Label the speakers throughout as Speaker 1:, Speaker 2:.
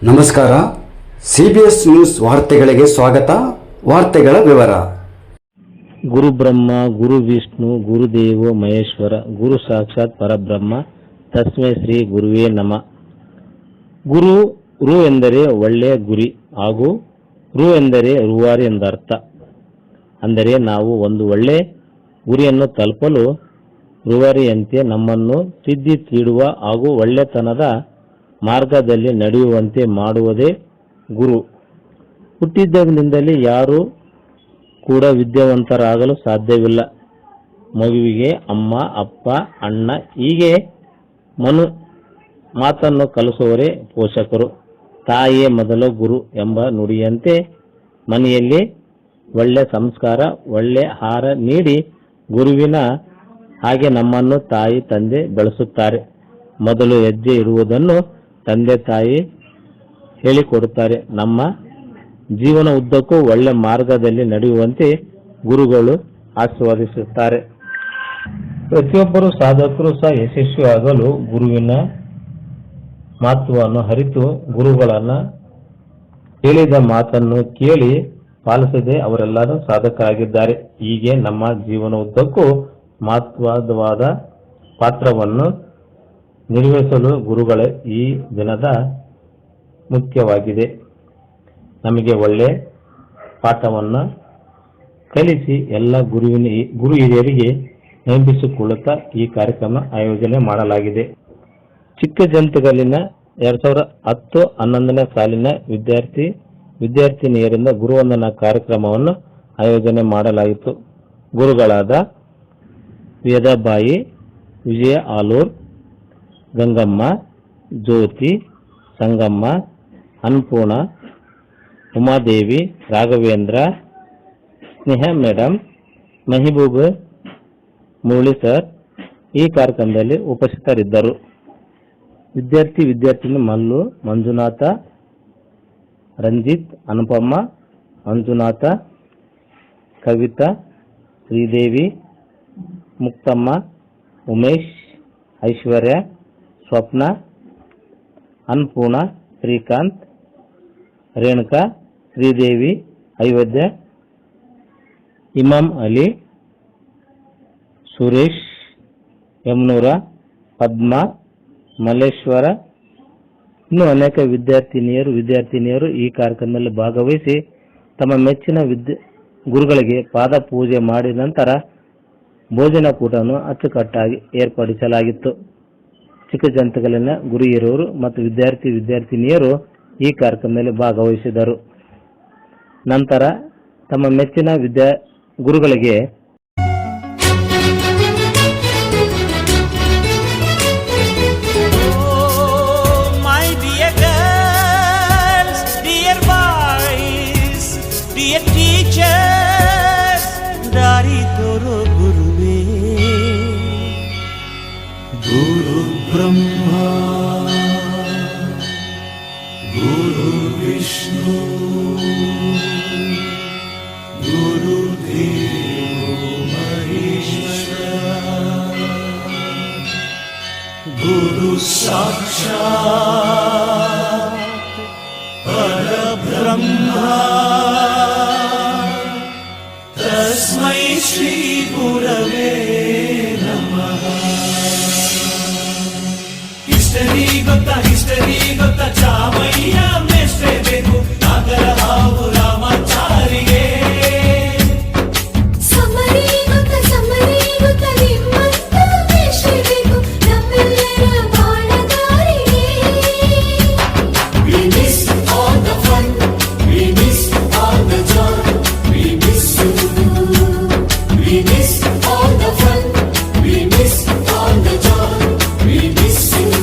Speaker 1: ನಮಸ್ಕಾರ. CBS news ವಾರ್ತೆಗಳಿಗೆ ಸ್ವಾಗತ. ವಾರ್ತೆಗಳ ವಿವರ.
Speaker 2: ಗುರು ಬ್ರಹ್ಮ ಗುರು ವಿಷ್ಣು ಗುರುದೇವೋ ಮಹೇಶ್ವರ ಗುರು ಸಾಕ್ಷಾತ್ ಪರಬ್ರಹ್ಮ ತಸ್ಮೈ ಶ್ರೀ ಗುರುವೇ ನಮಃ. ರು ಎಂದರೆ ಒಳ್ಳೆಯ ಗುರಿ ಹಾಗೂ ರು ಎಂದರೆ ರೂವಾರಿ ಎಂದರ್ಥ. ಅಂದರೆ ನಾವು ಒಂದು ಒಳ್ಳೆಯ ಗುರಿಯನ್ನು ತಲುಪಲು ರೂವಾರಿಯಂತೆ ನಮ್ಮನ್ನು ತಿದ್ದಿ ತೀಡುವ ಹಾಗೂ ಒಳ್ಳೆತನದ ಮಾರ್ಗದಲ್ಲಿ ನಡೆಯುವಂತೆ ಮಾಡುವುದೇ ಗುರು. ಹುಟ್ಟಿದಾಗಿನಿಂದಲೇ ಯಾರೂ ಕೂಡ ವಿದ್ಯಾವಂತರಾಗಲು ಸಾಧ್ಯವಿಲ್ಲ. ಮಗುವಿಗೆ ಅಮ್ಮ, ಅಪ್ಪ, ಅಣ್ಣ ಹೀಗೆ ಮಾತನ್ನು ಕಲಿಸುವವರೇ ಪೋಷಕರು. ತಾಯಿಯೇ ಮೊದಲ ಗುರು ಎಂಬ ನುಡಿಯಂತೆ ಮನೆಯಲ್ಲಿ ಒಳ್ಳೆ ಸಂಸ್ಕಾರ, ಒಳ್ಳೆ ಆಹಾರ ನೀಡಿ ಗುರುವಿನ ಹಾಗೆ ನಮ್ಮನ್ನು ತಾಯಿ ತಂದೆ ಬೆಳೆಸುತ್ತಾರೆ. ಮೊದಲು ಹೆಜ್ಜೆ ಇಡುವುದನ್ನು ತಂದೆ ತಾಯಿ ಹೇಳಿಕೊಡುತ್ತಾರೆ. ನಮ್ಮ ಜೀವನ ಉದ್ದಕ್ಕೂ ಒಳ್ಳೆ ಮಾರ್ಗದಲ್ಲಿ ನಡೆಯುವಂತೆ ಗುರುಗಳು ಆಶೀರ್ವದಿಸುತ್ತಾರೆ. ಪ್ರತಿಯೊಬ್ಬರು ಸಾಧಕರು ಸಹ ಯಶಸ್ವಿಯಾಗಲು ಗುರುವಿನ ಮಹತ್ವವನ್ನು ಅರಿತು ಗುರುಗಳನ್ನು ಹೇಳಿದ ಮಾತನ್ನು ಕೇಳಿ ಪಾಲಿಸದೆ ಅವರೆಲ್ಲರೂ ಸಾಧಕರಾಗಿದ್ದಾರೆ. ಹೀಗೆ ನಮ್ಮ ಜೀವನ ಉದ್ದಕ್ಕೂ ಮಹತ್ವವಾದ ಪಾತ್ರವನ್ನು ನಿರ್ವಹಿಸಲು ಗುರುಗಳೇ ಈ ದಿನದ ಮುಖ್ಯವಾಗಿದೆ. ನಮಗೆ ಒಳ್ಳೆ ಪಾಠವನ್ನು ಕಲಿಸಿ ಎಲ್ಲ ಗುರು ಹಿರಿಯರಿಗೆ ನೆನಪಿಸಿಕೊಳ್ಳುತ್ತಾ ಈ ಕಾರ್ಯಕ್ರಮ ಆಯೋಜನೆ ಮಾಡಲಾಗಿದೆ. ಚಿಕ್ಕಜಂತಗಲ್ಲಿನ 2010-11ನೇ ಸಾಲಿನ ವಿದ್ಯಾರ್ಥಿನಿಯರಿಂದ ಗುರುವಂದನಾ ಕಾರ್ಯಕ್ರಮವನ್ನು ಆಯೋಜನೆ ಮಾಡಲಾಯಿತು. ಗುರುಗಳಾದ ವೇದಾಬಾಯಿ, ವಿಜಯ ಆಲೂರ್, ಗಂಗಮ್ಮ, ಜ್ಯೋತಿ, ಸಂಗಮ್ಮ, ಅನ್ನಪೂರ್ಣ, ಉಮಾದೇವಿ, ರಾಘವೇಂದ್ರ, ಸ್ನೇಹ ಮೇಡಮ್, ಮೆಹಬೂಬ್ ಮುರಳಿ ಸರ್ ಈ ಕಾರ್ಯಕ್ರಮದಲ್ಲಿ ಉಪಸ್ಥಿತರಿದ್ದರು. ವಿದ್ಯಾರ್ಥಿನಿ ಮಲ್ಲು, ಮಂಜುನಾಥ, ರಂಜಿತ್, ಅನುಪಮ್ಮ, ಮಂಜುನಾಥ, ಕವಿತಾ, ಶ್ರೀದೇವಿ, ಮುಕ್ತಮ್ಮ, ಉಮೇಶ್, ಐಶ್ವರ್ಯ, ಸ್ವಪ್ನ, ಅನ್ನಪೂರ್ಣ, ಶ್ರೀಕಾಂತ್, ರೇಣುಕಾ, ಶ್ರೀದೇವಿ, ಅಯೋಧ್ಯ, ಇಮಾಮ್ ಅಲಿ, ಸುರೇಶ್, ಯಮನೂರ, ಪದ್ಮ, ಮಲ್ಲೇಶ್ವರ ಇನ್ನೂ ಅನೇಕ ವಿದ್ಯಾರ್ಥಿನಿಯರು ಈ ಕಾರ್ಯಕ್ರಮದಲ್ಲಿ ಭಾಗವಹಿಸಿ ತಮ್ಮ ಮೆಚ್ಚಿನ ಗುರುಗಳಿಗೆ ಪಾದ ಪೂಜೆ ಮಾಡಿದ ನಂತರ ಭೋಜನ ಕೂಟವನ್ನು ಅಚ್ಚುಕಟ್ಟಾಗಿ ಏರ್ಪಡಿಸಲಾಗಿತ್ತು. ಚಿಕ್ಕಜಂತಗಲ್ಲಿನ ಗುರು ಹಿರಿಯರು ಮತ್ತು ವಿದ್ಯಾರ್ಥಿನಿಯರು ಈ ಕಾರ್ಯಕ್ರಮದಲ್ಲಿ ಭಾಗವಹಿಸಿದರು. ನಂತರ ತಮ್ಮ ಮೆಚ್ಚಿನ ಗುರುಗಳಿಗೆ
Speaker 3: गुरु ब्रह्मा गुरु विष्णु गुरुदेवो महेश्वरा गुरु साक्षात् परब्रह्मा तस्मै श्री गुरवे नमः. ಹಿಸ್ಟರಿ ಗೊತ್ತಾ ಚಾಮಯ್ಯ ಮೇಷ್ಟ್ರೆ ಬೇಕು ನಾಗರ ಹಾವು ರಾಮಾಚಾರಿಗೆ.
Speaker 4: ಸಮರಿ ಗೊತ್ತಾ ನಿಮ್ಮಂತ ಮೇಷ್ಟ್ರೆ ಬೇಕು ನಮ್ಮೆಲ್ಲರ ಬಾಳಗಾರಿಗೆ. We miss all the fun, we miss all the joy, we miss you. We miss all the fun, we miss all the joy, we miss you.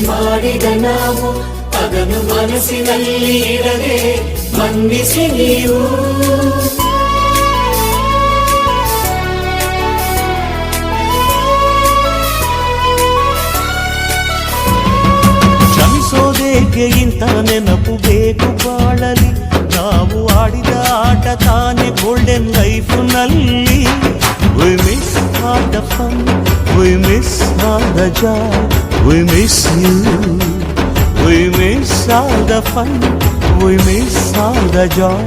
Speaker 3: ಮಾಡಿದ ನಾವು ಅದನ್ನು ಮನಸ್ಸಿನಲ್ಲಿ ಇಡದೆ ಮನ್ನಿಸಿ ನೀವು. ಕ್ಷಮಿಸೋದೇಕೆ ಇಂಥ ನೆನಪು ಬೇಕು ಬಾಳಲಿ, ನಾವು ಆಡಿದ ಆಟ ತಾನೇ golden ಲೈಫ್ನಲ್ಲಿ. We miss all the fun, we miss all the joy, we miss you. We miss all the fun, we miss all the joy,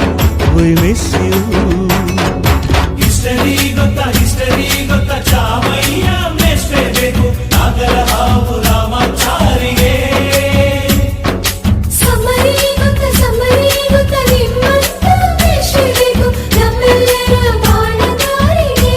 Speaker 3: we miss you. History ಗೊತ್ತಾ ಚಾಮಯ್ಯ ಮೇಷ್ಟ್ರೆ ಬೇಕು, ನಾಗರ ಹಾವು ರಾಮಾಚಾರಿಗೆ.
Speaker 4: ಸಮರಿ ಗೊತ್ತ ನಿಮ್ಮಂತ ಮೇಷ್ಟ್ರೆ ಬೇಕು, ನಮ್ಮೆಲ್ಲರ ಬಾಳಗಾರಿಗೆ.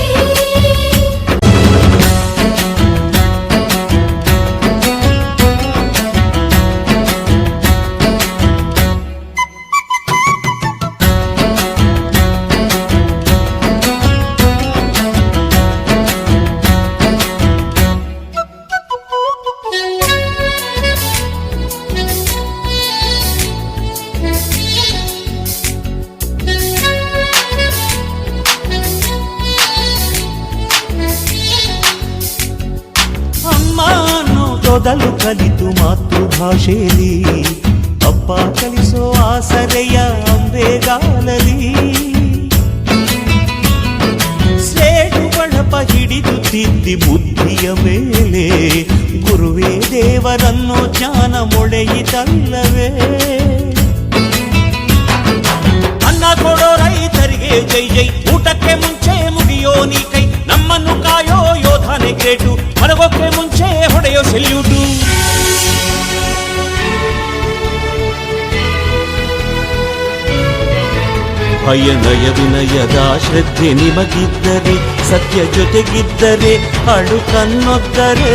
Speaker 3: ಮೊದಲು ಕಲಿತು ಮಾತೃಭಾಷೆಯಲ್ಲಿ, ಅಪ್ಪ ಕಲಿಸೋ ಆಸರೆಯ ಅಂಬೆಗಾಲಲಿ. ಸ್ಲೇಟು ಬಳಪ ಹಿಡಿದು ತಿದ್ದಿ ಬುದ್ಧಿಯ ಮೇಲೆ, ಗುರುವೇ ದೇವರನ್ನು ಜ್ಞಾನ ಮೊಳೆಯಿತಲ್ಲವೇ. ಅನ್ನ ಕೊಡೋ ರೈತರಿಗೆ ಜೈ ಜೈ, ಊಟಕ್ಕೆ ಮುಂಚೆ ಮುಗಿಯೋ ನೀ ಕೈ, ನಮ್ಮನ್ನು ಕಾಯೋ ಯೋಧನೆ ಗ್ರೇಟು, ಮಲಗೋಕ್ಕೆ ಮುಂಚೆ ಹೊಡೆಯೋ ಸೆಲ್ಯೂಟು. ಭಯನಯ ವಿನಯದ ಶ್ರದ್ಧೆ ನಿಮಗಿದ್ದರೆ, ಸತ್ಯ ಜೊತೆಗಿದ್ದರೆ, ಅಳುಕನ್ನೊದ್ದರೆ,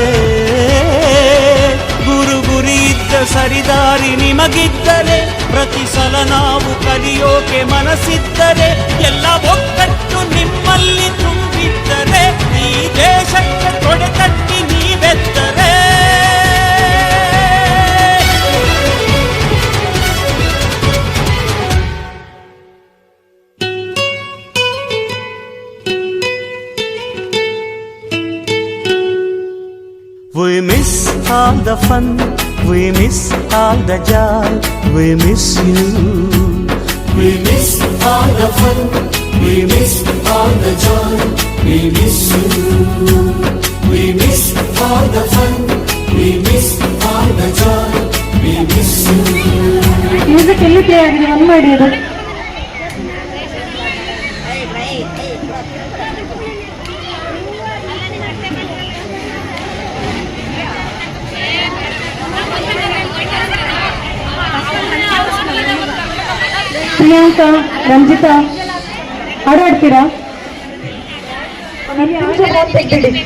Speaker 3: ಗುರಿ ಇದ್ದ ಸರಿದಾರಿ ನಿಮಗಿದ್ದರೆ, ಪ್ರತಿ ಸಲ ನಾವು ಕಲಿಯೋಕೆ ಮನಸ್ಸಿದ್ದರೆ, ಎಲ್ಲ ಒಕ್ಕಟ್ಟು ನಿಮ್ಮಲ್ಲಿ ತುಂಬಿದ್ದರೆ, ಈ ದೇಶಕ್ಕೆ ತೊಡೆತಟ್ಟಿ ನೀವೆತ್ತರೆ. We miss all the fun, we miss all the joy, we miss you. We miss all the fun, we miss all the joy, we miss you. We miss all the fun, we miss all the joy, we miss you.
Speaker 5: Music ಎಲ್ಲಿ play ಆಗಿದೆ ಒಂದು ಮಾಡಿ ಅದು. ಪ್ರಿಯಾಂಕಾ, ರಂಜಿತಾ ಹಾಡಾಡ್ತೀರಾ? ತೆಗ್ದಿಡಿ.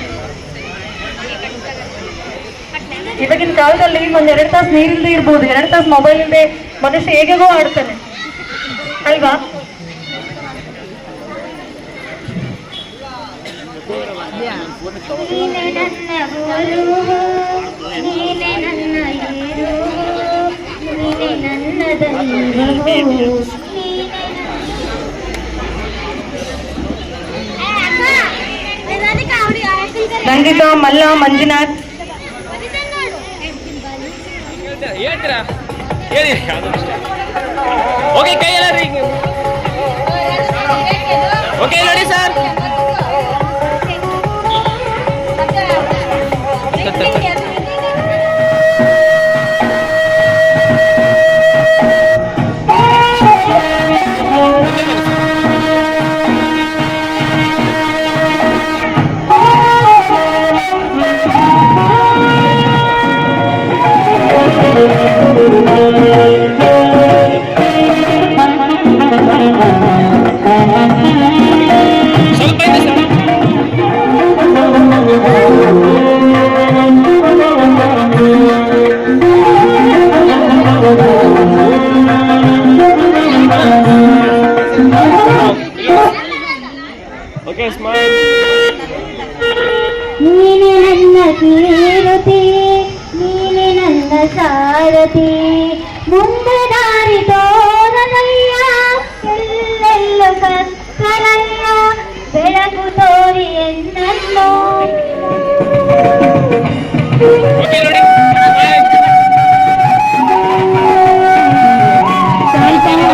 Speaker 5: ಇವಾಗಿನ ಕಾಲದಲ್ಲಿ ಒಂದ್ 2 ತಾಸು ನೀರಿಲ್ಲದೆ ಇರ್ಬೋದು, 2 ತಾಸು ಮೊಬೈಲ್ ಇಲ್ಲದೆ ಮನುಷ್ಯ ಹೇಗೆಗೋ ಆಡ್ತಾನೆ ಅಲ್ವಾ? ರಂಜಿತಾ, ಮಲ್ಲ, ಮಂಜುನಾಥ್.
Speaker 6: ಓಕೆ ಕೈ ಎಲ್ಲ ರೀ. ಓಕೆ ನೋಡಿ ಸರ್. ಸ್ವಲ್ಪ
Speaker 7: ಸಾರಥಿ ಮುಂದೆ ದಾರಿ ತೋರನಯ್ಯ ಎಲ್ಲೆಲ್ಲೂ ಕತ್ತಲಯ್ಯ ಬೆಳಕು ತೋರಿ ಎನ್ನನ್ನು
Speaker 6: ಓಕೆ ನೋಡಿ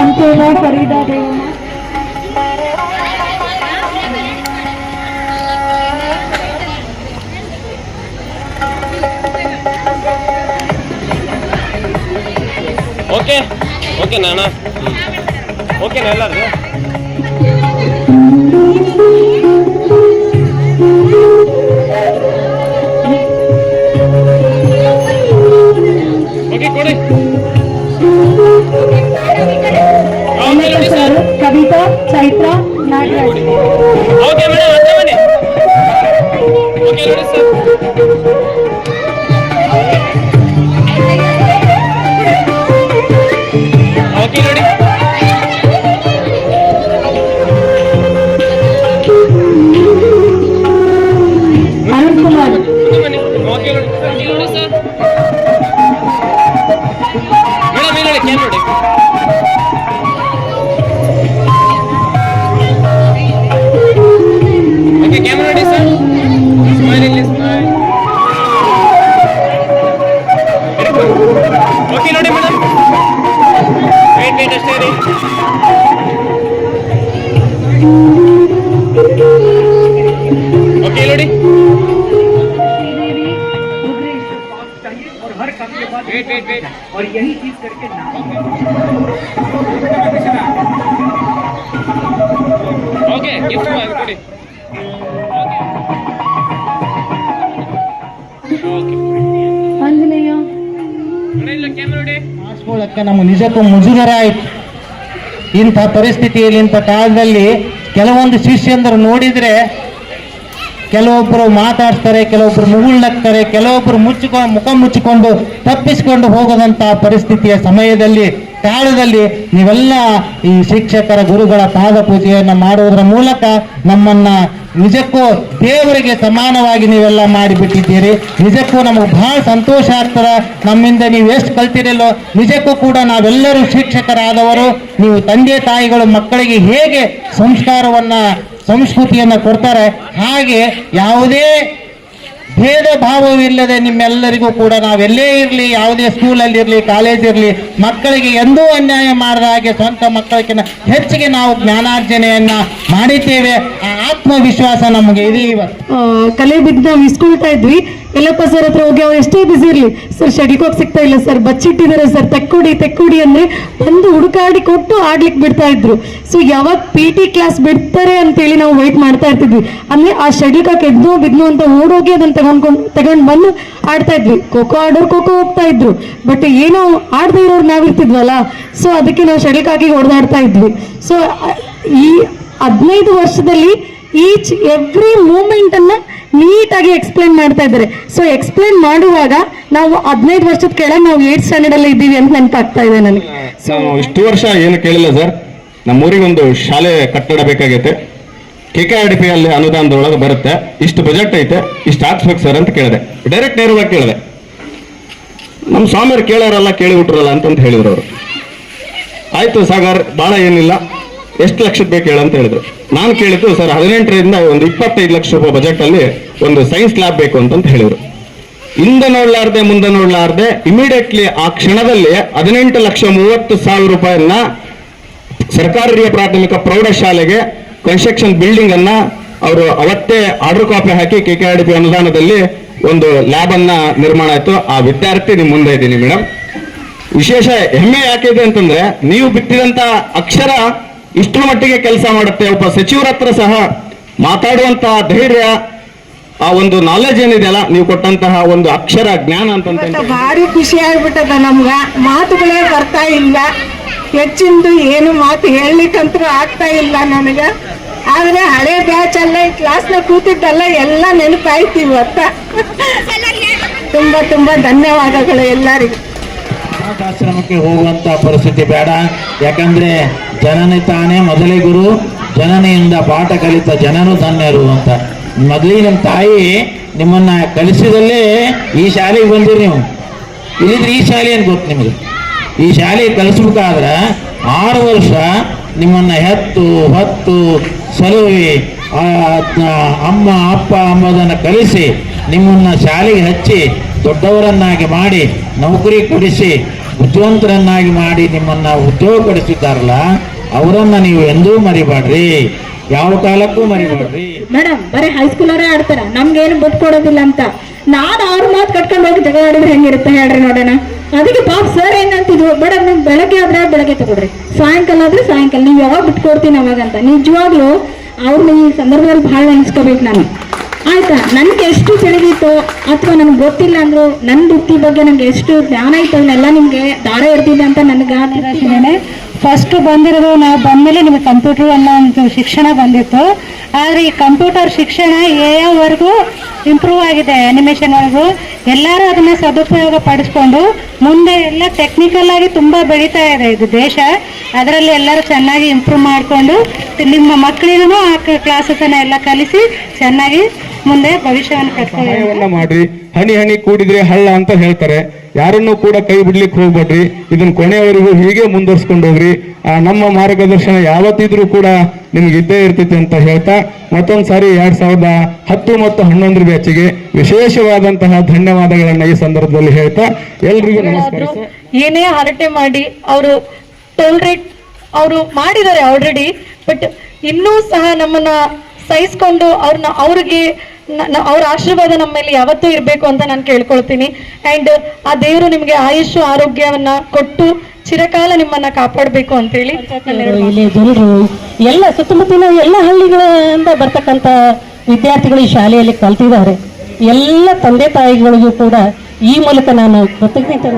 Speaker 5: ಅಂತೇಳ ಫರೀದಾ ದೇವಮ್ಮ
Speaker 6: ಓಕೆ ಓಕೆ ನಾನಾ ಓಕೆ ಎಲ್ಲರೂ ಓಕೆ ಕೊಡಿ
Speaker 5: sir Kavita Chaitra Nagaraj
Speaker 6: okay madam ಅದೇ ಬನ್ನಿ ಓಕೆ ನೋಡಿ ಸರ್ ಓಕೆ ನೋಡಿ
Speaker 5: ಅನಂತ್ ಕುಮಾರ್
Speaker 6: ಬನ್ನಿ ಓಕೆ ನೋಡಿ ಸರ್ ನೋಡಿ ಸರ್ ಮೇಡಮ್ ಇಲ್ಲಿ ನೋಡಿ ಕ್ಯಾನ್ ನೋಡಿ ಓಕೆ ಕ್ಯಾಮ್ರಾ ನೋಡಿ ಸರ್ ಸ್ಮೈಲ್ ಇಲ್ಲಿ ಸ್ಮೈಲ್ ಓಕೆ ನೋಡಿ ಮೇಡಮ್ ವೇಟ್ ಅಷ್ಟೇ ರೀ ಓಕೆ ನೋಡಿ ವೇಟ್
Speaker 8: और यही चीज करके
Speaker 6: ಓಕೆ ಗಿಫ್ಟ್ ಕೊಡಿ ಓಕೆ
Speaker 5: ಆಂಜನೇಯ
Speaker 6: ಇಲ್ಲ ಕ್ಯಾಮ್ರಾ ನೋಡಿ
Speaker 8: ಮಾಡಿಸ್ಕೊಳ್ಳಕ್ಕೆ ನಮ್ಗೆ ನಿಜಕ್ಕೂ ಮುಜುಗರ ಆಯ್ತು. ಇಂಥ ಪರಿಸ್ಥಿತಿಯಲ್ಲಿ ಇಂಥ ಕಾಲದಲ್ಲಿ ಕೆಲವೊಂದು ಶಿಷ್ಯಂದರು ನೋಡಿದ್ರೆ ಕೆಲವೊಬ್ಬರು ಮಾತಾಡ್ತಾರೆ, ಕೆಲವೊಬ್ಬರು ಮುಗುಳ್ನಕ್ತಾರೆ, ಕೆಲವೊಬ್ಬರು ಮುಖ ಮುಚ್ಚಿಕೊಂಡು ತಪ್ಪಿಸಿಕೊಂಡು ಹೋಗದಂತ ಪರಿಸ್ಥಿತಿಯ ಸಮಯದಲ್ಲಿ ಕಾಲದಲ್ಲಿ ನೀವೆಲ್ಲ ಈ ಶಿಕ್ಷಕರ ಗುರುಗಳ ಪಾದ ಪೂಜೆಯನ್ನು ಮಾಡುವುದರ ಮೂಲಕ ನಮ್ಮನ್ನ ನಿಜಕ್ಕೂ ದೇವರಿಗೆ ಸಮಾನವಾಗಿ ನೀವೆಲ್ಲ ಮಾಡಿಬಿಟ್ಟಿದ್ದೀರಿ. ನಿಜಕ್ಕೂ ನಮಗೆ ಬಹಳ ಸಂತೋಷ ಆಗ್ತದೆ. ನಮ್ಮಿಂದ ನೀವು ಎಷ್ಟು ಕಲ್ತಿರಲ್ಲೋ ನಿಜಕ್ಕೂ ಕೂಡ ನಾವೆಲ್ಲರೂ ಶಿಕ್ಷಕರಾದವರು. ನೀವು ತಂದೆ ತಾಯಿಗಳು ಮಕ್ಕಳಿಗೆ ಹೇಗೆ ಸಂಸ್ಕೃತಿಯನ್ನು ಕೊಡ್ತಾರೆ ಹಾಗೆ ಯಾವುದೇ ಭೇದ ಭಾವವಿಲ್ಲದೆ ನಿಮ್ಮೆಲ್ಲರಿಗೂ ಕೂಡ ನಾವೆಲ್ಲೇ ಇರಲಿ, ಯಾವುದೇ ಸ್ಕೂಲಲ್ಲಿ ಇರಲಿ, ಕಾಲೇಜ್ ಇರಲಿ, ಮಕ್ಕಳಿಗೆ ಎಂದೂ ಅನ್ಯಾಯ ಮಾಡದ ಹಾಗೆ ಸ್ವಂತ ಮಕ್ಕಳಿಗಿಂತ ಹೆಚ್ಚಿಗೆ ನಾವು ಜ್ಞಾನಾರ್ಜನೆಯನ್ನ ಮಾಡಿದ್ದೇವೆ. ಆ ಆತ್ಮವಿಶ್ವಾಸ ನಮಗೆ ಇದೆ. ಇವತ್ತು
Speaker 5: ಕಲೆ ಬಿದ್ದು ನಾವು ಇಸ್ಕೊಳ್ತಾ ಇದ್ವಿ. ಎಲ್ಲಪ್ಪ ಸರ್ ಹತ್ರ ಹೋಗಿ ಅವ್ರು ಎಷ್ಟೇ ಬಿಸಿ ಇರ್ಲಿ, ಸರ್ ಶೆಡಿಕೋಕ್ ಸಿಗ್ತಾ ಇಲ್ಲ ಸರ್, ಬಚ್ಚಿಟ್ಟಿದ್ದಾರೆ ಸರ್, ತೆಕ್ಕೊಡಿ ಅಂದ್ರೆ ಬಂದು ಹುಡುಕಾಡಿ ಕೊಟ್ಟು ಆಡ್ಲಿಕ್ಕೆ ಬಿಡ್ತಾ ಇದ್ರು. ಸೊ ಯಾವಾಗ PT ಕ್ಲಾಸ್ ಬಿಡ್ತಾರೆ ಅಂತೇಳಿ ನಾವು ವೆಯ್ಟ್ ಮಾಡ್ತಾ ಇರ್ತಿದ್ವಿ. ಅಂದ್ರೆ ಆ ಶೆಡಿಲ್ಕಾಕ್ ಎದ್ನೋ ಬಿದ್ನೋ ಅಂತ ಓಡೋಗಿ ಅದನ್ನ ತಗೊಂಡ್ ಬಂದು ಆಡ್ತಾ ಇದ್ವಿ. ಖೋಖೋ ಆಡೋರು ಖೋಖೋ ಹೋಗ್ತಾ ಇದ್ರು, ಬಟ್ ಏನೋ ಆಡದೇ ಇರೋರು ನಾವಿರ್ತಿದ್ವಲ್ಲ, ಸೊ ಅದಕ್ಕೆ ನಾವು ಶೆಡಿಲ್ಕಾಕಿಗೆ ಹೊಡೆದಾಡ್ತಾ ಇದ್ವಿ. ಸೊ ಈ 15 ವರ್ಷದಲ್ಲಿ ಈಚ್ ಎವ್ರಿ ಮೂಮೆಂಟ್ ಅನ್ನ ನೀಟಾಗಿ ಎಕ್ಸ್ಪ್ಲೈನ್ ಮಾಡ್ತಾ ಇದ್ದಾರೆ. ಸೊ ಎಕ್ಸ್ಪ್ಲೈನ್ ಮಾಡುವಾಗ ನಾವು 15 ವರ್ಷದ ಕೆಳಗೆ ನಾವು 8th ಸ್ಟ್ಯಾಂಡರ್ಡ್ ಅಲ್ಲಿ ಇದ್ದೀವಿ ಅಂತ ನೆನಪಾಗ್ತಾ ಇದೆ ನನಗೆ.
Speaker 9: ನಾವು ಇಷ್ಟು ವರ್ಷ ಏನು ಕೇಳಿಲ್ಲ ಸರ್. ನಮ್ಮೂರಿಗೆ ಒಂದು ಶಾಲೆ ಕಟ್ಟಡ ಬೇಕಾಗೈತೆ, KKRDP ಅಲ್ಲಿ ಅನುದಾನದೊಳಗೆ ಬರುತ್ತೆ, ಇಷ್ಟು ಬಜೆಟ್ ಐತೆ, ಇಷ್ಟು ಹಾಕ್ಸ್ಬೇಕು ಸರ್ ಅಂತ ಕೇಳಿದೆ. ಡೈರೆಕ್ಟ್ ನೇರವಾಗಿ ಕೇಳಿದೆ. ನಮ್ಮ ಸ್ವಾಮಿಯರು ಕೇಳೋರಲ್ಲ ಕೇಳಿಬಿಟ್ರಲ್ಲ ಅಂತಂತ ಹೇಳಿದ್ರು ಅವರು. ಆಯ್ತು ಸಾಗರ್, ಭಾಳ ಏನಿಲ್ಲ, ಎಷ್ಟು ಲಕ್ಷದ ಬೇಕು ಹೇಳಂತ ಹೇಳಿದ್ರು. ನಾನು ಕೇಳಿದ್ದು ಸರ್ 18ರಿಂದ ಒಂದು 25 ಲಕ್ಷ ರೂಪಾಯಿ ಬಜೆಟ್ ಅಲ್ಲಿ ಒಂದು ಸೈನ್ಸ್ ಲ್ಯಾಬ್ ಬೇಕು ಅಂತಂತ ಹೇಳಿದ್ರು. ಹಿಂದೆ ನೋಡ್ಲಾರ್ದೆ ಮುಂದೆ ನೋಡ್ಲಾರ್ದೆ ಇಮಿಡಿಯೇಟ್ಲಿ ಆ ಕ್ಷಣದಲ್ಲಿ 18,30,000 ರೂಪಾಯಿಯನ್ನ ಸರ್ಕಾರಿ ಹಿರಿಯ ಪ್ರಾಥಮಿಕ ಪ್ರೌಢಶಾಲೆಗೆ ಕನ್ಸ್ಟ್ರಕ್ಷನ್ ಬಿಲ್ಡಿಂಗ್ ಅನ್ನ ಅವರು ಅವತ್ತೇ ಆರ್ಡರ್ ಕಾಪಿ ಹಾಕಿ KKRDP ಅನುದಾನದಲ್ಲಿ ಒಂದು ಲ್ಯಾಬ್ ಅನ್ನ ನಿರ್ಮಾಣ ಆಯ್ತು. ಆ ವಿದ್ಯಾರ್ಥಿ ನಿಮ್ ಮುಂದೆ ಇದ್ದೀನಿ ಮೇಡಮ್. ವಿಶೇಷ ಹೆಮ್ಮೆ ಯಾಕಿದೆ ಅಂತಂದ್ರೆ ನೀವು ಬಿಟ್ಟಿದಂತ ಅಕ್ಷರ ಇಷ್ಟರ ಮಟ್ಟಿಗೆ ಕೆಲಸ ಮಾಡುತ್ತೆ. ಒಬ್ಬ ಸಚಿವರ ಹತ್ರ ಸಹ ಮಾತಾಡುವಂತ ಧೈರ್ಯ, ಆ ಒಂದು ನಾಲೆಜ್ ಏನಿದೆಯಲ್ಲ, ನೀವು ಕೊಟ್ಟಂತಹ ಒಂದು ಅಕ್ಷರ ಜ್ಞಾನ ಅಂತ
Speaker 10: ಭಾರಿ ಖುಷಿ ಆಗ್ಬಿಟ್ಟದ. ನಮ್ಗ ಮಾತುಗಳೇ ಬರ್ತಾ ಇಲ್ಲ, ಹೆಚ್ಚಿಂದು ಏನು ಮಾತು ಹೇಳಲಿಕ್ಕಂತೂ ಆಗ್ತಾ ಇಲ್ಲ ನನಗ. ಆದ್ರೆ ಹಳೆ ಬ್ಯಾಚ್ ಅಲ್ಲ ಈ ಕ್ಲಾಸ್ನ ಕೂತಿದ್ದಲ್ಲ ಎಲ್ಲ ನೆನಪಾಯ್ತು ಇವತ್ತ. ತುಂಬಾ ತುಂಬಾ ಧನ್ಯವಾದಗಳು ಎಲ್ಲರಿಗೂ.
Speaker 8: ಅನಾಥಾಶ್ರಮಕ್ಕೆ ಹೋಗುವಂತ ಪರಿಸ್ಥಿತಿ ಬೇಡ. ಯಾಕಂದ್ರೆ ಜನನಿ ತಾನೇ ಮೊದಲೇ ಗುರು, ಜನನಿಯಿಂದ ಪಾಠ ಕಲಿತ ಜನರು ಧನ್ಯರು ಅಂತ. ಮೊದಲಿಗೆ ನಿಮ್ಮ ತಾಯಿ ನಿಮ್ಮನ್ನ ಕಲಿಸಿದಲ್ಲೇ ಈ ಶಾಲೆಗೆ ಬಂದಿರಿ ನೀವು. ಇಲ್ಲಿದ್ರೆ ಈ ಶಾಲೆ ಏನು ಗೊತ್ತು ನಿಮಗೆ? ಈ ಶಾಲೆ ಕಲಿಸ್ಬೇಕಾದ್ರೆ 6 ವರ್ಷ ನಿಮ್ಮನ್ನು ಹೆತ್ತು ಹೊತ್ತು ಸಲುವಿ ಅಮ್ಮ ಅಪ್ಪ ಅಂಬೋದನ್ನು ಕಲಿಸಿ ನಿಮ್ಮನ್ನು ಶಾಲೆಗೆ ಹಚ್ಚಿ ದೊಡ್ಡವರನ್ನಾಗಿ ಮಾಡಿ ನೌಕರಿ ಕೊಡಿಸಿ ಬುದ್ಧಿವಂತರನ್ನಾಗಿ ಮಾಡಿ ನಿಮ್ಮನ್ನು ಉದ್ಯೋಗ ಕೊಡಿಸಿದ್ದಾರಲ್ಲ, ಅವರನ್ನು ನೀವು ಎಂದೂ ಮರಿಬೇಡ್ರಿ, ಯಾವ ಕಾಲಕ್ಕೂ ಮರಿಬೇಡ್ರಿ.
Speaker 5: ಮೇಡಮ್ ಬರೀ ಹೈಸ್ಕೂಲರೇ ಆಡ್ತಾರ, ನಮ್ಗೇನು ಬುಕ್ ಕೊಡೋದಿಲ್ಲ ಅಂತ. ನಾನು 6 ಮಾತು ಕಟ್ಕೊಂಡು ಹೋಗಿ ಜಗಳ ಆಡಿದ್ರೆ ಹೆಂಗಿರುತ್ತೆ ಹೇಳ್ರಿ ನೋಡೋಣ. ಅದಕ್ಕೆ ಪಾಪ ಸರ್ ಏನಂತಿದ್ವು, ಮೇಡಮ್ ನೀವು ಬೆಳಗ್ಗೆ ಆದ್ರೆ ಬೆಳಗ್ಗೆ ತಗೊಳ್ರಿ, ಸಾಯಂಕಾಲ ಆದ್ರೆ ಸಾಯಂಕಾಲ, ನೀವು ಯಾವಾಗ ಬಿಟ್ಕೊಡ್ತೀನಿ ಅವಾಗ ಅಂತ. ನಿಜವಾಗ್ಲೂ ಅವ್ರನ್ನ ಈ ಸಂದರ್ಭದಲ್ಲಿ ಭಾಳ ನೆನೆಸ್ಕೋಬೇಕು ನಾನು. ಆಯ್ತಾ, ನನ್ಗೆ ಎಷ್ಟು ತಿಳಿದಿತ್ತು ಅಥವಾ ನನಗೆ ಗೊತ್ತಿಲ್ಲ ಅಂದ್ರು ನನ್ನ ವೃತ್ತಿ ಬಗ್ಗೆ ನನಗೆ ಎಷ್ಟು ಜ್ಞಾನ ಇತ್ತು ಅದನ್ನೆಲ್ಲ ನಿಮ್ಗೆ ದಾರ ಇರ್ತಿದೆ ಅಂತ ನನಗೆ
Speaker 7: ಫಸ್ಟ್ ಬಂದಿರೋದು ನಾವು ಬಂದಮೇಲೆ ನಿಮಗೆ ಕಂಪ್ಯೂಟರ್ ಅನ್ನೋ ಒಂದು ಶಿಕ್ಷಣ ಬಂದಿತ್ತು. ಆದರೆ ಈ ಕಂಪ್ಯೂಟರ್ ಶಿಕ್ಷಣ ವರ್ಗೂ ಇಂಪ್ರೂವ್ ಆಗಿದೆ, ಅನಿಮೇಷನ್ ವರ್ಗೂ. ಎಲ್ಲರೂ ಅದನ್ನ ಸದುಪಯೋಗ ಪಡಿಸ್ಕೊಂಡು ಮುಂದೆ ಎಲ್ಲ ಟೆಕ್ನಿಕಲ್ ಆಗಿ ತುಂಬ ಬೆಳೀತಾ ಇದೆ ಇದು ದೇಶ. ಅದರಲ್ಲಿ ಎಲ್ಲರೂ ಚೆನ್ನಾಗಿ ಇಂಪ್ರೂವ್ ಮಾಡಿಕೊಂಡು ನಿಮ್ಮ ಮಕ್ಕಳಿಗೂ ಆ ಕ್ಲಾಸಸ್ಸನ್ನು ಎಲ್ಲ ಕಲಿಸಿ ಚೆನ್ನಾಗಿ ಮುಂದೆ ಭವಿಷ್ಯವನ್ನು ಕಟ್ಕೊಳ್ಳಿ.
Speaker 9: ಮಾಡ್ರಿ. ಹನಿ ಹನಿ ಕೂಡಿದ್ರೆ ಹಳ್ಳ ಅಂತ ಹೇಳ್ತಾರೆ. ಯಾರನ್ನೂ ಕೂಡ ಕೈ ಬಿಡ್ಲಿಕ್ಕೆ ಹೋಗ್ಬೇಡ್ರಿ. ಇದನ್ನ ಕೊನೆಯವರೆಗೂ ಹೀಗೆ ಮುಂದುವರ್ಸ್ಕೊಂಡು ಹೋಗ್ರಿ. ನಮ್ಮ ಮಾರ್ಗದರ್ಶನ ಯಾವತ್ತಿದ್ರೂ ಕೂಡ ನಿಮ್ಗೆ ಇದ್ದೇ ಇರ್ತೈತಿ ಅಂತ ಹೇಳ್ತಾ ಮತ್ತೊಂದು ಸಾರಿ 2010 ಮತ್ತು 11 ಬ್ಯಾಚಿಗೆ ವಿಶೇಷವಾದಂತಹ ಧನ್ಯವಾದಗಳನ್ನ ಈ ಸಂದರ್ಭದಲ್ಲಿ ಹೇಳ್ತಾ ಎಲ್ರಿಗೂ ನಮಸ್ಕಾರ.
Speaker 5: ಏನೇ ಹರಟೆ ಮಾಡಿ ಅವರು ಟೋಲ್ರೇಟ್ ಅವರು ಮಾಡಿದ್ದಾರೆ ಆಲ್ರೆಡಿ, ಬಟ್ ಇನ್ನೂ ಸಹ ನಮ್ಮನ್ನ ಸಹಿಸ್ಕೊಂಡು ಅವ್ರಿಗೆ ಅವ್ರ ಆಶೀರ್ವಾದ ನಮ್ಮ ಮೇಲೆ ಯಾವತ್ತೂ ಇರಬೇಕು ಅಂತ ನಾನು ಕೇಳ್ಕೊಳ್ತೀನಿ. ಆ್ಯಂಡ್ ಆ ದೇವರು ನಿಮಗೆ ಆಯುಷು ಆರೋಗ್ಯವನ್ನ ಕೊಟ್ಟು ಚಿರಕಾಲ ನಿಮ್ಮನ್ನ ಕಾಪಾಡಬೇಕು ಅಂತೇಳಿ.
Speaker 7: ಇಲ್ಲಿ ಜನರು ಎಲ್ಲ ಸುತ್ತಮುತ್ತಲಿನ ಎಲ್ಲ ಹಳ್ಳಿಗಳಿಂದ ಬರ್ತಕ್ಕಂಥ ವಿದ್ಯಾರ್ಥಿಗಳು ಈ ಶಾಲೆಯಲ್ಲಿ ಕಲ್ತಿದ್ದಾರೆ. ಎಲ್ಲ ತಂದೆ ತಾಯಿಗಳಿಗೂ ಕೂಡ ಈ ಮೂಲಕ ನಾನು ಕೃತಜ್ಞತೆ